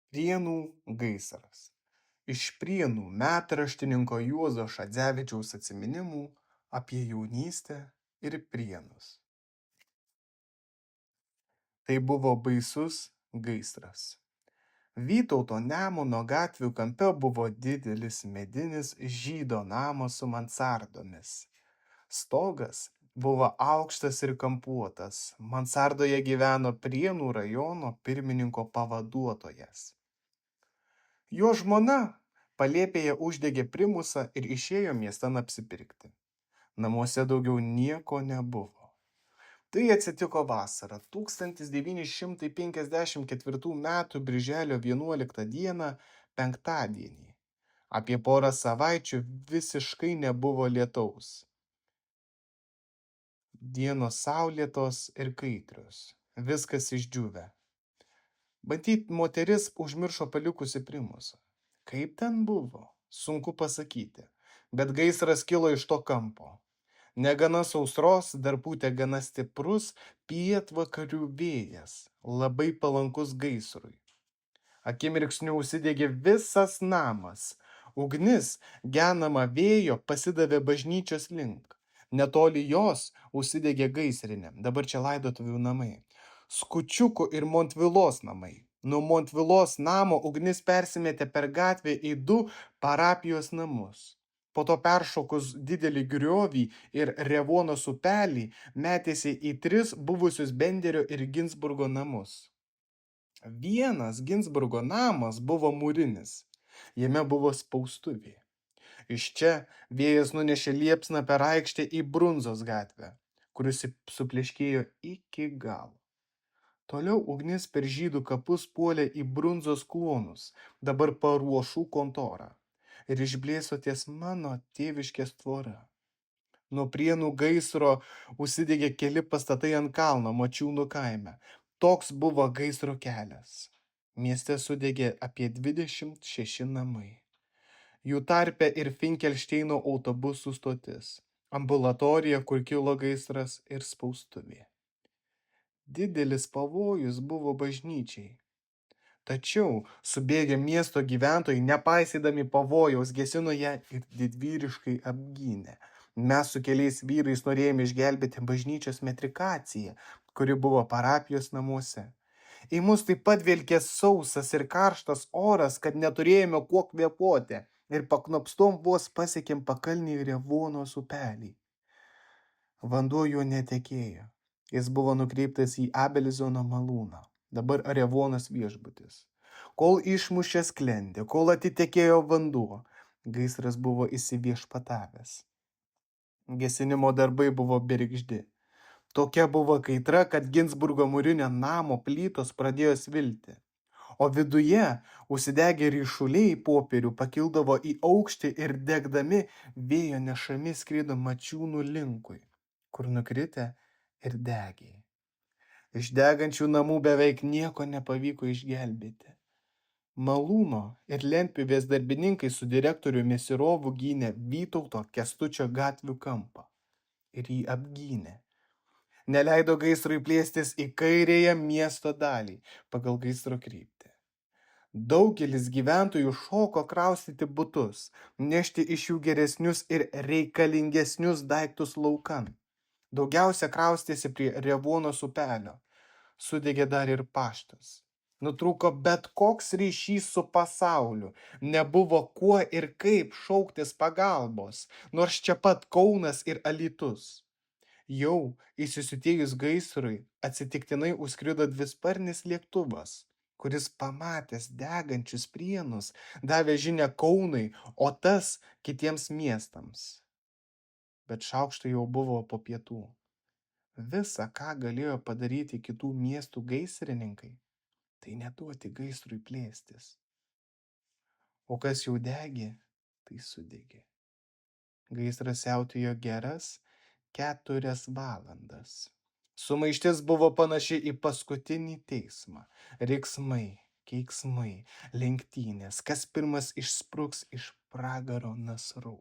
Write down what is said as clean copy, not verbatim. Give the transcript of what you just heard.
Prienų gaisras. Iš Prienų metraštininko Juozo Šadzevičiaus atsiminimų apie jaunystę ir Prienus. Tai buvo baisus gaisras. Vytauto Nemuno gatvių kampe buvo didelis medinis žydo namas su mansardomis. Stogas buvo aukštas ir kampuotas. Mansardoje gyveno Prienų rajono pirmininko pavaduotojas. Jo žmona palėpėje uždegė primusą ir išėjo miestan apsipirkti. Namuose daugiau nieko nebuvo. Tai atsitiko vasarą 1954 m. birželio 11 d. penktadienį. Apie porą savaičių visiškai nebuvo lietaus. Dienos saulėtos ir kaitrios. Viskas išdžiūvę. Matyt, moteris užmiršo palikusi primusą. Kaip ten buvo? Sunku pasakyti. Bet gaisras kilo iš to kampo. Negana sausros, dar pūtė gana stiprus pietvakarių vėjas, labai palankus gaisrui. Akimirksniu užsidegė visas namas. Ugnis, genama vėjo, pasidavė bažnyčios link. Netoli jos užsidegė gaisrinė, dabar čia laidotuvių namai. Skučiukų ir Montvilos namai. Nuo Montvilos namo ugnis persimetė per gatvę į 2 parapijos namus. Po to peršokus didelį griovį ir Revonos upelį metėsi į 3 buvusius Benderio ir Ginsburgo namus. Vienas Ginsburgo namas buvo mūrinis. Jame buvo spaustuvė. Iš čia vėjas nunešė liepsną per aikštę į Brunzos gatvę, kuris supleškėjo iki galo. Toliau ugnis per žydų kapus puolė į Brunzos klonus, dabar Paruošų kontorą, ir išblėso ties mano tėviškės tvora. Nuo Prienų gaisro užsidegė keli pastatai ant kalno Mačiūnų kaime. Toks buvo gaisro kelias. Mieste sudegė apie 26 namai. Jų tarpe ir Finkelšteino autobusų stotis, ambulatorija, kur kilo gaisras, ir spaustuvė. Didelis pavojus buvo bažnyčiai. Tačiau subėgę miesto gyventojai, nepaisydami pavojaus, gesino ją ir didvyriškai apgynė. Mes su keliais vyrais norėjome išgelbėti bažnyčios metrikaciją, kuri buvo parapijos namuose. Į mus taip pat vilkė sausas ir karštas oras, kad neturėjome kuo kvėpuoti, ir paknopstom vos pasiekėm pakalnį Revonos upelį. Vanduo juo netekėjo. Jis buvo nukreiptas į Abelizono malūną, dabar Revonos viešbutis. Kol išmušė sklendė, kol atitekėjo vanduo, gaisras buvo įsiviešpatavęs. Gesinimo darbai buvo bergždi. Tokia buvo kaitra, kad Ginsburgo mūrinio namo plytos pradėjo svilti. O viduje užsidegę ryšuliai popierių pakildavo į aukštį ir degdami vėjo nešami skrido Mačiūnų linkui, kur nukritę ir degė. Iš degančių namų beveik nieko nepavyko išgelbėti. Malūno ir lentpjūvės darbininkai su direktoriumi Sirovu gynė Vytauto Kęstučio gatvių kampą. Ir jį apgynė. Neleido gaisrui plėstis į kairėje miesto dalį pagal gaisro kryptį. Daugelis gyventojų šoko kraustyti butus, nešti iš jų geresnius ir reikalingesnius daiktus laukan. Daugiausia kraustėsi prie Revonos upelio. Sudegė dar ir paštas. Nutrūko bet koks ryšys su pasauliu. Nebuvo kuo ir kaip šauktis pagalbos, nors čia pat Kaunas ir Alytus. Jau įsisiutėjus gaisrui atsitiktinai užskrido dvisparnis lėktuvas, kuris pamatęs degančius Prienus davė žinią Kaunui, o tas kitiems miestams. Bet šaukštai jau buvo po pietų. Visa, ką galėjo padaryti kitų miestų gaisrininkai, tai neduoti gaisrui plėstis. O kas jau degė, tai sudegė. Gaisras siautėjo geras 4 valandas. Sumaištis buvo panaši į paskutinį teismą. Riksmai, keiksmai, lenktynės, kas pirmas išspruks iš pragaro nasrų.